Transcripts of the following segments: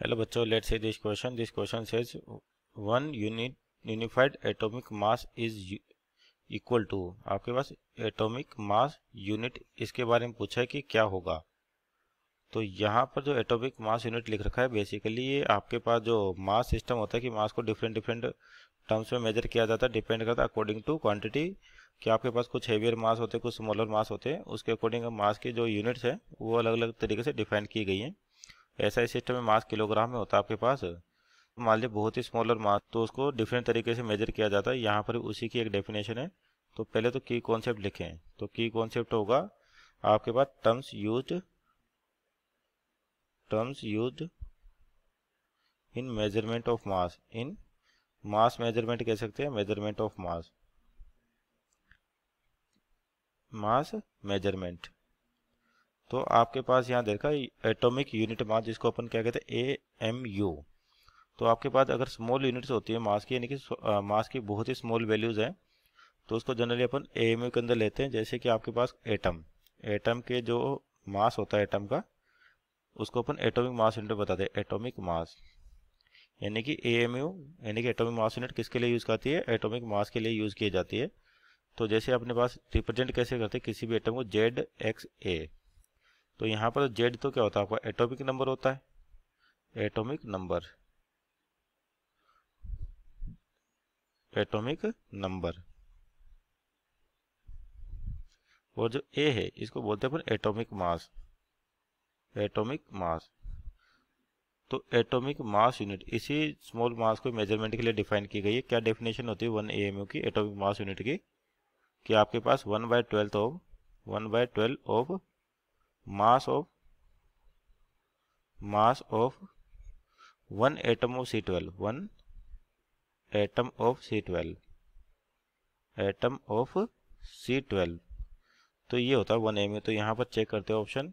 Hello बच्चों, let's see this question. This question says one unified atomic mass is equal to, आपके पास atomic mass unit इसके बारे में पूछा है कि क्या होगा। तो यहाँ पर जो एटॉमिक मास यूनिट लिख रखा है बेसिकली ये आपके पास जो मास सिस्टम होता है कि मास को डिफरेंट डिफरेंट टर्म्स में मेजर किया जाता है, डिपेंड करता है अकॉर्डिंग टू क्वांटिटी कि आपके पास कुछ हेवियर मास होते हैं, कुछ स्मॉलर मास होते हैं, उसके अकॉर्डिंग मास की जो यूनिट्स है वो अलग अलग तरीके से डिफाइन की गई हैं। ऐसा ही सिस्टम में मास किलोग्राम में होता है आपके पास। मान लीजिए बहुत ही स्मॉलर मास तो उसको डिफरेंट तरीके से मेजर किया जाता है। यहाँ पर उसी की एक डेफिनेशन है। तो पहले तो की कॉन्सेप्ट लिखें, तो की कॉन्सेप्ट होगा आपके पास terms used in measurement of mass. In mass measurement कह सकते हैं, मेजरमेंट ऑफ मास मेजरमेंट। तो आपके पास यहाँ देखा एटॉमिक यूनिट मास जिसको अपन क्या कहते हैं AMU। तो आपके पास अगर स्मॉल यूनिट्स होती है मास की, यानी कि मास की बहुत ही स्मॉल वैल्यूज हैं, तो उसको जनरली अपन AMU के अंदर लेते हैं। जैसे कि आपके पास एटम के जो मास होता है एटम का, उसको अपन एटॉमिक मास यूनिट बताते हैं, एटॉमिक मास। यानी कि AMU यानी कि एटॉमिक मास यूनिट किसके लिए यूज़ करती है, एटॉमिक मास के लिए यूज़ की जाती है। तो जैसे अपने पास रिप्रेजेंट कैसे करते हैं किसी भी एटम को, ZXA। तो यहाँ पर Z तो क्या होता है आपका एटॉमिक नंबर होता है, एटॉमिक नंबर। और जो A है इसको बोलते हैं अपन एटॉमिक मास। तो एटॉमिक मास यूनिट इसी स्मॉल मास को मेजरमेंट के लिए डिफाइन की गई है। क्या डेफिनेशन होती है 1 AMU की एटॉमिक मास यूनिट की, कि आपके पास 1/12 of mass of one atom of C12 तो ये होता है 1 AMU। तो यहाँ पर चेक करते हैं ऑप्शन।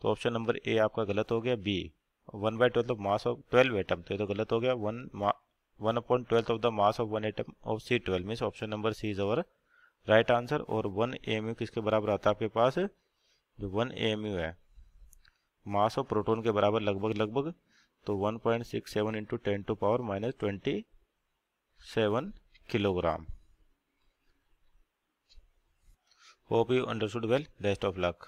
तो ऑप्शन नंबर ए आपका गलत हो गया। B 1/12 of mass of 12 atom, तो ये तो गलत हो गया। 1/12 of the mass of 1 atom of C12 means option number C is our right answer. और 1 AMU किसके बराबर आता है आपके पास, जो 1 AMU है मास ऑफ प्रोटॉन के बराबर लगभग। तो 1.67 into 10⁻27 kilogram. Hope you understood well. Best of luck.